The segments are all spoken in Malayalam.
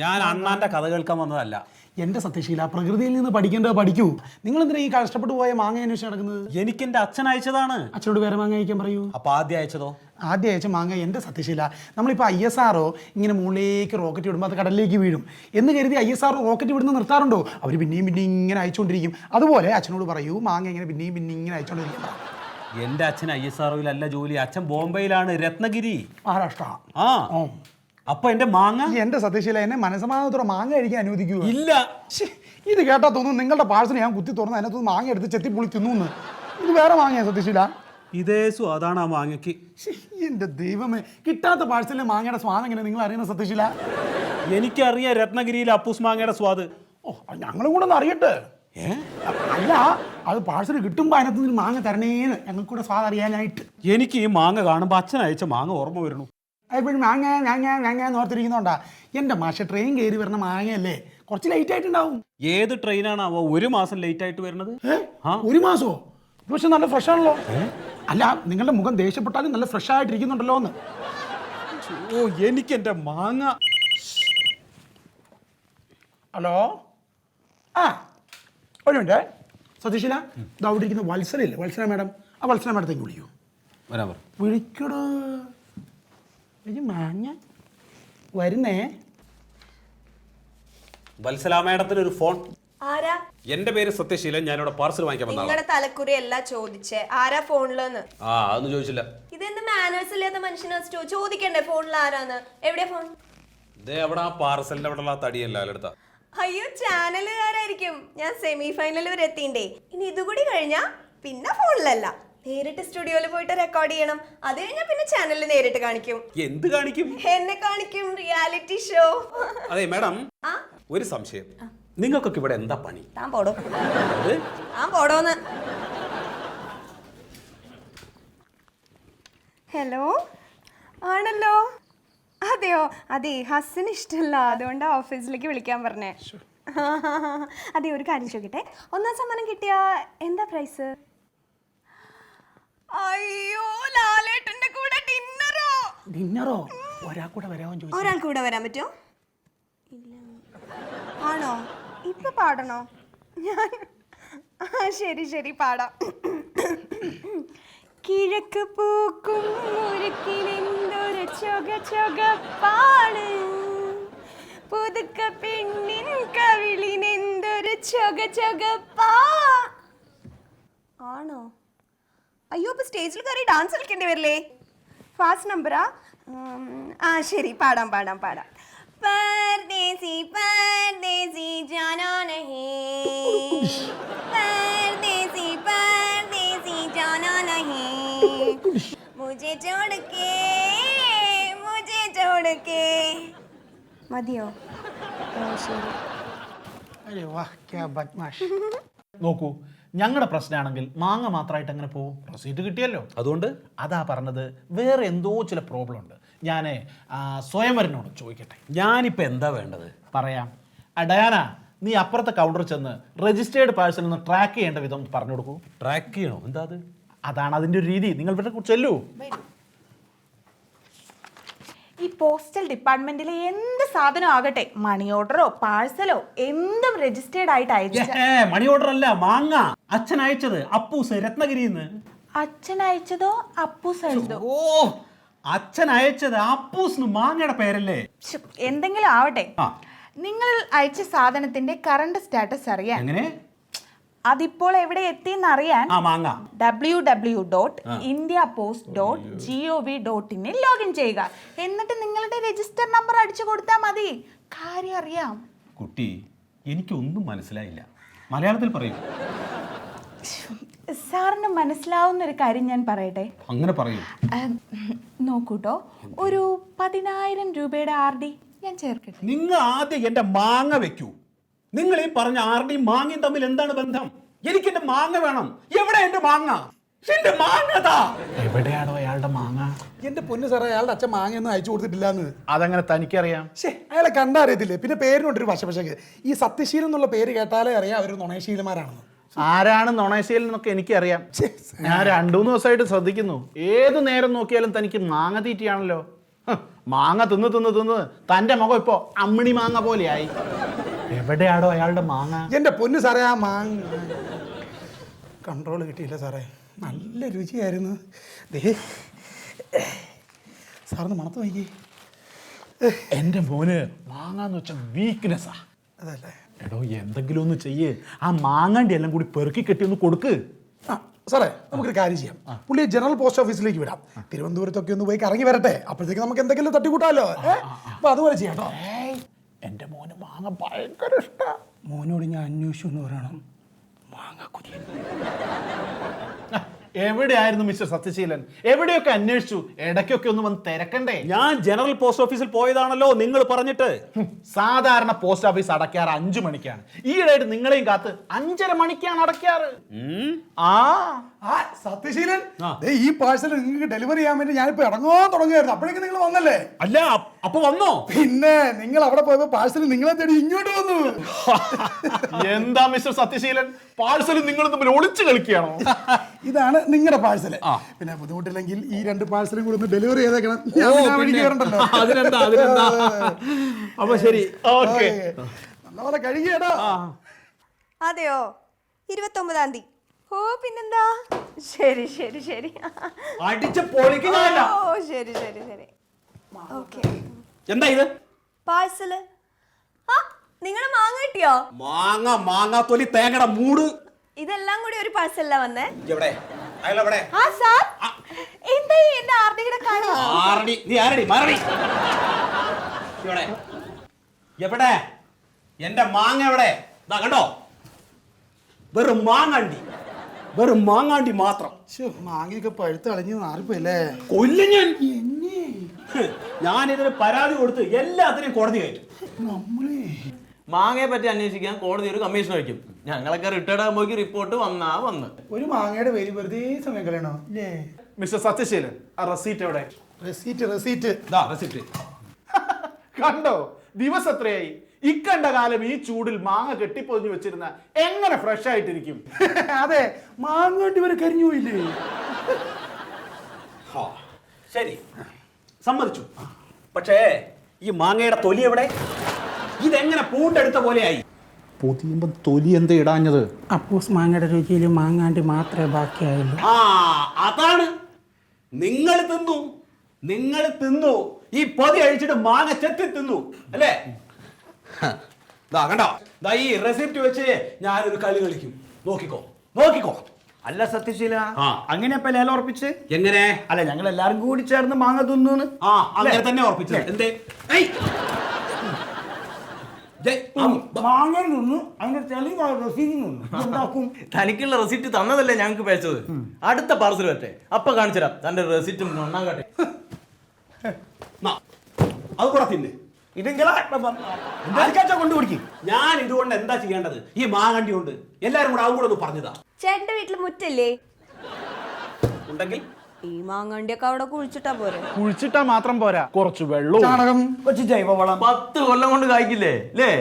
ഞാൻ അണ്ണാന്റെ കഥ കേൾക്കാൻ വന്നതല്ല. എന്റെ സത്യശീല, പ്രകൃതിയിൽ നിന്ന് പഠിക്കേണ്ടത് പഠിക്കൂ. നിങ്ങൾ എന്തിനാ ഈ കഷ്ടപ്പെട്ടു പോയ മാങ്ങ അന്വേഷിച്ച് നടക്കുന്നത്? എനിക്ക് എന്റെ അച്ഛൻ അയച്ചതാണ്. അച്ഛനോട് വേറെ മാങ്ങ അയക്കാൻ പറയൂ. അപ്പൊ ആദ്യം അയച്ചതോ? ആദ്യം അയച്ച മാങ്ങ എന്റെ സത്യശീല. നമ്മളിപ്പോൾ ISRO ഇങ്ങനെ മുകളിലേക്ക് റോക്കറ്റ് വിടുമ്പോൾ അത് കടലിലേക്ക് വീഴും എന്ന് കരുതി ISRO റോക്കറ്റ് വിടുന്ന നിർത്താറുണ്ടോ? അവർ പിന്നെയും ഇങ്ങനെ അയച്ചുകൊണ്ടിരിക്കും. അതുപോലെ അച്ഛനോട് പറയൂ, മാങ്ങ ഇങ്ങനെ പിന്നെയും ഇങ്ങനെ അയച്ചുകൊണ്ടിരിക്കും. എന്റെ അച്ഛൻ ISROയിലല്ല ജോലി, അച്ഛൻ ബോംബെയിലാണ്, രത്നഗിരി, മഹാരാഷ്ട്ര. ആ അപ്പൊ എന്റെ മാങ്ങ എന്റെ സത്യശീല, എന്നെ മനസ്സമാനത്തോടെ മാങ്ങ കഴിക്കാൻ അനുവദിക്കൂ. ഇല്ല. ഇത് കേട്ടാ തോന്നുന്നു നിങ്ങളുടെ പാഴ്സൽ ഞാൻ കുത്തി തുറന്ന് അതിനകത്ത് മാങ്ങ എടുത്ത് ചെത്തിപ്പൊളി തിന്നു. ഇത് വേറെ മാങ്ങയാ സത്യശീല? ഇതേസു അതാണ് ആ മാങ്ങയ്ക്ക്. എന്റെ ദൈവമേ, കിട്ടാത്ത പാഴ്സലിലെ മാങ്ങയുടെ സ്വാദം എങ്ങനെ നിങ്ങൾ അറിയുന്ന സത്യശീല? എനിക്കറിയാം രത്നഗിരിയിലെ അപ്പൂസ് മാങ്ങയുടെ സ്വാദ്. ഓ, ഞങ്ങളും കൂടെ ഒന്ന് അറിയട്ടെ. അല്ല, അത് പാഴ്സൽ കിട്ടുമ്പോൾ അതിനകത്ത് നിന്ന് മാങ്ങ തരണേന്ന് ഞങ്ങൾക്ക് കൂടെ സ്വാദ് അറിയാനായിട്ട്. എനിക്ക് ഈ മാങ്ങ കാണുമ്പോൾ അച്ഛൻ അയച്ച മാങ്ങ ഓർമ്മ വരുന്നു. എപ്പോഴും മാങ്ങ മാങ്ങ മാങ്ങ ഓർത്തിരിക്കുന്നോണ്ടാ. എൻ്റെ മാഷ ട്രെയിൻ കയറി വരുന്ന മാങ്ങയല്ലേ, കുറച്ച് ലേറ്റ് ആയിട്ടുണ്ടാവും. ഏത് ട്രെയിനാണാവോ 1 മാസം ലേറ്റ് ആയിട്ട് വരുന്നത്? 1 മാസമോ? പക്ഷെ നല്ല ഫ്രഷ് ആണല്ലോ. അല്ല, നിങ്ങളുടെ മുഖം ദേഷ്യപ്പെട്ടാലും നല്ല ഫ്രഷ് ആയിട്ടിരിക്കുന്നുണ്ടല്ലോ എന്ന്. ഓ, എനിക്ക് എൻ്റെ മാങ്ങ. ഹലോ, ആ ഒരു മിനിറ്റ് സതീശില, ഇത് അവിടെ ഇരിക്കുന്ന വത്സലയില്ലേ, വത്സല മാഡം, ആ വത്സല മാഡത്തേക്ക് വിളിക്കൂ. വിളിക്കടോ മാങ്ങ വരുന്നേ. വത്സല മാഡത്തിന് ഒരു ഫോൺ. ആരാ? എന്റെ പേര് സത്യശീലൻ, ഞാനിവിടെ പാർസൽ വാങ്ങിക്കാൻ വന്നതാണ്. നിങ്ങളുടെ തലക്കുറി അല്ല ചോദിച്ചേ, ആരാ ഫോണിലെന്ന്. അതൊന്നും ചോദിച്ചില്ല. ഇതെന്ത് മാനേഴ്സ് ഇല്ലാത്ത മനുഷ്യനെ ചോദിക്കണ്ടേ ഫോണിൽ ആരാന്ന്? എവിടെയാ ഫോൺ? അവിടെ ആ പാർസലിന്റെ അവിടെ ഉള്ള തടിയല്ല അടുത്ത. അയ്യോ, ചാനലുകാരായിരിക്കും. ഞാൻ സെമി ഫൈനൽ വരെ എത്തിണ്ടേ. ഇനി ഇതുകൂടി കഴിഞ്ഞാ പിന്നെ ഫോണിലല്ല, നേരിട്ട് സ്റ്റുഡിയോയിൽ പോയിട്ട് റെക്കോർഡ് ചെയ്യണം. അത് കഴിഞ്ഞാൽ പിന്നെ ചാനലിൽ നേരിട്ട് കാണിക്കും. എന്ത് കാണിക്കും? എന്നെ കാണിക്കും, റിയാലിറ്റി ഷോ. അതെ മാഡം, ഒരു സംശയം, നിങ്ങൾക്കൊക്കെ ഇവിടെ എന്താ പണി? താൻ പോടോ. താൻ പോടോന്ന്. ഹലോ, ആണല്ലോ. അതെയോ? അതെ, ഹസ്സിന് ഇഷ്ടമല്ല, അതുകൊണ്ട് ഓഫീസിലേക്ക് വിളിക്കാൻ പറഞ്ഞേ. അതെ, ഒരു കാര്യം ചോദിക്കട്ടെ, 1ാം സമ്മാനം കിട്ടിയ എന്താ പ്രൈസ്? അയ്യോ, ലാലേട്ടന്റെ കൂടെ ഡിന്നറോ? ഡിന്നറോ? ഒരാൾ കൂടെ വരാൻ ചോദിച്ചു. ഒരാൾ കൂടെ വരാൻ പറ്റുമോ? ആണോ? ഇപ്പൊ പാടണോ? ഞാൻ ശരി ശരി പാടാം. കിഴക്ക് പൂക്കും മുറുക്കിനെന്തൊരു ചൊകപ്പാണ്, പുതുക്ക പെണ്ണിൻ കവിളിനെന്തൊരു ചൊകപ്പാ. ആണോ? അയ്യോ, ഇപ്പൊ സ്റ്റേജിൽ കയറി ഡാൻസ് കളിക്കേണ്ടി വരില്ലേ? ഫാസ്റ്റ് നമ്പറാ? ശരി, പാടാം പാടാം പാടാം. परदेसी परदेसी जाना नहीं, परदेसी परदेसी जाना नहीं, मुझे छोड़ के മതിയോ? ശരി. അയ്യോ വാ, ക്യാ ബദ്മാഷ്. നോക്കൂ, ഞങ്ങളുടെ പ്രശ്നമാണെങ്കിൽ മാങ്ങ മാത്രമായിട്ട് അങ്ങനെ പോകും. റെസീറ്റ് കിട്ടിയല്ലോ, അതുകൊണ്ട് അതാ പറഞ്ഞത്. വേറെ എന്തോ ചില പ്രോബ്ലം ഉണ്ട്. ഞാൻ സ്വയംവരനോട് ചോദിക്കട്ടെ. ഞാനിപ്പോ എന്താ വേണ്ടത്? പറയാം. ഡയാന, നീ അപ്പുറത്തെ കൗണ്ടറിൽ ചെന്ന് രജിസ്റ്റേർഡ് പാഴ്സൽ ഒന്ന് ട്രാക്ക് ചെയ്യേണ്ട വിധം പറഞ്ഞു കൊടുക്കൂ. ട്രാക്ക് ചെയ്യണോ? എന്താ അത്? അതാണ് അതിൻ്റെ ഒരു രീതി. നിങ്ങൾ ഇവിടെ ചെല്ലൂ. ഈ പോസ്റ്റൽ ഡിപ്പാർട്ട്മെന്റിലെ എന്ത് സാധനം ആകട്ടെ, മണി ഓർഡറോ പാഴ്സലോ എന്തും രജിസ്റ്റേർഡ് ആയിട്ട് അയച്ചു. മണി ഓർഡർ അല്ല, മാങ്ങ. അച്ഛൻ അയച്ചത് അപ്പൂസ് രത്നഗിരിന്ന്. അച്ഛൻ അയച്ചതോ അപ്പൂസ് അയച്ചതോ? ഓ, അച്ഛൻ അയച്ചത് അപ്പൂസ് മാങ്ങയുടെ പേരല്ലേ? എന്തെങ്കിലും ആവട്ടെ, നിങ്ങൾ അയച്ച സാധനത്തിന്റെ കറണ്ട് സ്റ്റാറ്റസ് അറിയാൻ, എങ്ങനെ? അതിപ്പോൾ എവിടെ എത്തിയെന്ന് അറിയാൻ www.indiapost.gov.in ലോഗിൻ ചെയ്യുക. എന്നിട്ട് നിങ്ങളുടെ രജിസ്റ്റർ നമ്പർ അടിച്ചു കൊടുത്താൽ മതി. കാര്യം അറിയാം. കുട്ടി, എനിക്കൊന്നും മനസ്സിലായില്ല, മലയാളത്തിൽ പറയൂ. സാറിന് മാവുന്ന ഒരു കാര്യം ഞാൻ പറയട്ടെ. അങ്ങനെ പറയൂ. നോക്കൂട്ടോ, ഒരു 10,000 രൂപയുടെ RD ഞാൻ ചേർക്കട്ടെ. നിങ്ങൾ ആദ്യം എന്റെ മാങ്ങ വെക്കൂ. നിങ്ങൾ ഈ പറഞ്ഞ ആരുടെയും മാങ്ങയും തമ്മിൽ എന്താണ് ബന്ധം? എനിക്ക് എന്റെ മാങ്ങ വേണം. എവിടെ എന്റെ മാങ്ങ? എന്റെ മാങ്ങതാ. എവിടെയാണോ അയാളുടെ മാങ്ങ? എന്റെ പൊന്നു സാറേ, അയാളുടെ അച്ഛൻ മാങ്ങയൊന്നും അയച്ചു കൊടുത്തിട്ടില്ലാന്ന്. അതങ്ങനെ തനിക്കറിയാം? അയാളെ കണ്ടറിയത്തില്ലേ? പിന്നെ പേരിനോട്ടൊരു വശപശക്ക്. ഈ സത്യശീലൻ എന്നുള്ള പേര് കേട്ടാലേ അറിയാം അവർ നുണയശീലന്മാരാണെന്ന്. ആരാണ് നുണയശീലൻ എന്നൊക്കെ എനിക്കറിയാം. ഞാൻ 2-3 ദിവസമായിട്ട് ശ്രദ്ധിക്കുന്നു. ഏത് നേരം നോക്കിയാലും തനിക്ക് മാങ്ങ തീറ്റിയാണല്ലോ. മാങ്ങ തിന്ന് തിന്ന് തിന്ന് തന്റെ മുഖം ഇപ്പോ അമ്മിണി മാങ്ങ പോലെയായി. എവിടെയാടോ അയാളുടെ മാങ്ങ? എൻ്റെ പൊന്നു സാറേ, ആ മാങ്ങ കൺട്രോൾ കിട്ടിയില്ല സാറേ. നല്ല രുചിയായിരുന്നു. ദേ സാറിന് മണത്ത് നോക്കി. എന്റെ മോന് മാങ്ങാന്ന് വെച്ച വീക്ക്നെസ്സാ. അതല്ലേ എടോ എന്തെങ്കിലും ഒന്ന് ചെയ്യ്. ആ മാങ്ങാണ്ടി എല്ലാം കൂടി പെറുക്കി കെട്ടി ഒന്ന് കൊടുക്ക്. ആ സാറേ, നമുക്കൊരു കാര്യം ചെയ്യാം. പുള്ളിയെ ജനറൽ പോസ്റ്റ് ഓഫീസിലേക്ക് വിടാം. തിരുവനന്തപുരത്തൊക്കെ ഒന്ന് പോയി കറങ്ങി വരട്ടെ. അപ്പോഴത്തേക്ക് നമുക്ക് എന്തെങ്കിലും തട്ടിക്കൂട്ടാലോ. അപ്പൊ അതുപോലെ ചെയ്യാം കേട്ടോ. എന്റെ മോന് മാങ്ങ ഭയങ്കര ഇഷ്ടാ. മോനോട് ഞാൻ അന്വേഷിച്ചു എന്ന് പറയണം. മാങ്ങ കുഞ്ഞൻ എവിടെയായിരുന്നു മിസ്റ്റർ സത്യശീലൻ? എവിടെയൊക്കെ അന്വേഷിച്ചു. ഇടയ്ക്കൊക്കെ ഒന്ന് വന്ന് തിരക്കണ്ടേ? ഞാൻ ജനറൽ പോസ്റ്റ് ഓഫീസിൽ പോയതാണല്ലോ നിങ്ങൾ പറഞ്ഞിട്ട്. സാധാരണ പോസ്റ്റ് ഓഫീസ് അടയ്ക്കാറ് 5 മണിക്കാണ്. ഈയിടെയായിട്ട് നിങ്ങളെയും കാത്ത് 5:30 മണിക്കാണ് അടയ്ക്കാറ്. ആ സത്യശീലൻ, ദേ ഈ പാഴ്സൽ നിങ്ങൾക്ക് ഡെലിവറി ചെയ്യാൻ വേണ്ടി ഞാനിപ്പോ ഇറങ്ങാൻ തുടങ്ങുമായിരുന്നു. അപ്പോഴേക്കും നിങ്ങൾ വന്നല്ലേ? അല്ല, അപ്പൊ വന്നോ? പിന്നെ നിങ്ങൾ അവിടെ പോയപ്പോ പാഴ്സൽ നിങ്ങളെ തേടി ഇങ്ങോട്ട് വന്നു. എന്താ മിസ്റ്റർ സത്യശീലൻ, പാഴ്സൽ നിങ്ങൾ തമ്മിൽ ഒളിച്ചു കളിക്കുകയാണോ? ഇതാണ് നിങ്ങളുടെ പാഴ്സല്. പിന്നെ ബുദ്ധിമുട്ടില്ലെങ്കിൽ ഈ 2 പാഴ്സലും കൂടെ ഒന്ന് ഡെലിവറി ചെയ്തേക്കണം. ഞാൻ പിന്നെ ആ വഴിക്ക് വരണ്ടല്ലോ. അതിനെന്താ. അപ്പൊ ശരി, ഓക്കെ. നല്ലപോലെ കഴുകിയടാ. അതെയോ? 29-ാം തീയതി. ഓ പിന്നെന്താ. ശരി ശരി ശരി. അടിച്ച് പൊളിക്കുന്നതല്ല. ഓ ശരി ശരി ശരി. ഓക്കെ. എന്താ ഇത്? പാഴ്സല്. ആ നിങ്ങള് മാങ്ങ കിട്ടിയോ? മാങ്ങ തൊലി തേങ്ങയുടെ മൂട്. ഇതെല്ലാം കൂടി ഒരു പാഴ്സലിലാ വന്നേ. എവിടെ? അയാളെവിടെ? ആ സാർ, എന്താ ഈ എന്റെ ആർഡിയുടെ കാണി? ആരടി? നീ ആരടി? മാറടി. എവിടെ? എന്റെ മാങ്ങ എവിടെ? ദാ കണ്ടോ, വെറും മാങ്ങാണ്ടി മാത്രം. മാങ്ങയൊക്കെ പഴുത്ത് കളഞ്ഞു നാറിപ്പോയല്ലേ? കൊല്ലും ഞാൻ ഇതിന് പരാതി കൊടുത്ത് എല്ലാത്തിനെയും കോടതി കയറ്റും. മാങ്ങയെ പറ്റി അന്വേഷിക്കാൻ കോടതി ഒരു കമ്മീഷൻ വയ്ക്കും. ഞങ്ങളൊക്കെ റിട്ടയർഡ് ആകുമ്പോഴേക്ക് റിപ്പോർട്ട് വന്ന് ഒരു മാങ്ങയുടെ പേര് വെറുതെ സമയം കളയണോ അല്ലേ? മിസ്റ്റർ സത്യശീലൻ, ആ റെസീറ്റ് എവിടെ? റെസീറ്റ് ദാ റെസിപ്റ്റ്. കണ്ടോ, ദിവസം എത്രയായി? ഇക്കണ്ട കാലം ഈ ചൂടിൽ മാങ്ങ കെട്ടിപ്പൊതിഞ്ഞു വെച്ചിരുന്ന എങ്ങനെ ഫ്രഷ് ആയിട്ടിരിക്കും? അതെ, മാങ്ങ കൊണ്ട് ഇവര് കരിഞ്ഞു പോയില്ലേ? ശരി, സമ്മതിച്ചു. പക്ഷേ ഈ മാങ്ങയുടെ തൊലി എവിടെ? ഇതെങ്ങനെ പൂണ്ടെടുത്ത പോലെയായി? പൊതിയുമ്പം തൊലി എന്താ ഇടാഞ്ഞത്? അപ്പൂസ് മാങ്ങയുടെ രുചിയിൽ മാങ്ങാണ്ടി മാത്രമേ ബാക്കിയായുള്ളൂ. അതാണ്. നിങ്ങൾ തിന്നു. ഈ പൊതി അഴിച്ചിട്ട് മാങ്ങ ചെത്തി തിന്നു അല്ലേ? ദാ കണ്ടോ, ദാ ഈ റെസിപ്റ്റ് വെച്ച് ഞാനൊരു കളി കളിക്കും. നോക്കിക്കോ. അല്ല സത്യശീല, ആ. അങ്ങനെ ഇപ്പൊ ലേലം ഉറപ്പിച്ച്? എങ്ങനെ? അല്ല, ഞങ്ങൾ എല്ലാരും കൂടി ചേർന്ന് മാങ്ങ തിന്നു. അങ്ങനെ തന്നെ ഉറപ്പിച്ചത്. എന്തേ? മാങ്ങ തിന്നു, അതിന്റെ തെളിവ് റസീദിൽ നിന്നു. തനിക്കുള്ള റെസിപ്റ്റ് തന്നതല്ലേ ഞങ്ങൾക്ക് പേച്ചത്. അടുത്ത പാർസൽ വരട്ടെ, അപ്പൊ കാണിച്ചുതരാം തന്റെ റെസിപ്റ്റും നന്നാകട്ടെ. അത് കൂടെ തിന്നെ. കൊണ്ടുപിടിക്കും. ഞാൻ ഇതുകൊണ്ട് എന്താ ചെയ്യേണ്ടത്? ഈ മാങ്ങണ്ടി കൊണ്ട് എല്ലാരും കൂടെ അതും കൂടെ ഒന്ന് പറഞ്ഞതാ. ചേട്ടന്റെ വീട്ടില് മുറ്റല്ലേ? ഉണ്ടെങ്കിൽ ഈ മാങ്ങണ്ടിയൊക്കെ അവിടെ കുഴിച്ചിട്ടാ പോരെ? കുഴിച്ചിട്ടാ മാത്രം പോരാ, കുറച്ച് വെള്ളവും ചാണകം, കൊച്ചു ജൈവവളം 10 കൊല്ലം കൊണ്ട് കായ്ക്കില്ലേ? അല്ലേ?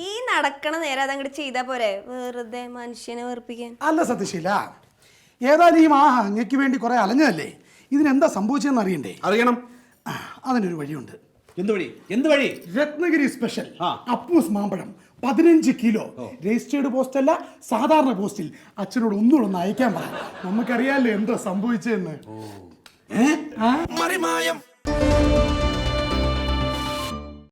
ഈ നടക്കണ നേരെ അതങ്ങോട്ട് ചെയ്താ പോരെ? വെറുതെ മനുഷ്യനെ വെറുപ്പിക്കാൻ. അല്ല സത്യശീല, ഏതായാലും ഈ മാങ്ങ അങ്ങയ്ക്ക് വേണ്ടി കുറെ അലഞ്ഞതല്ലേ, ഇതിനെന്താ സംഭവിച്ചതെന്ന് അറിയണ്ടേ? അറിയണം. അതിനൊരു വഴിയുണ്ട്. എന്ത് വഴി? രത്നഗിരി സ്പെഷ്യൽ അപ്പൂസ് മാമ്പഴം 15 കിലോ. രജിസ്റ്റേർഡ് പോസ്റ്റ് അല്ല, സാധാരണ പോസ്റ്റിൽ. അച്ഛനോട് ഒന്നുകൂടെ അയക്കാൻ പറ. നമുക്കറിയാലോ എന്താ സംഭവിച്ചതെന്ന്. മറിമായം.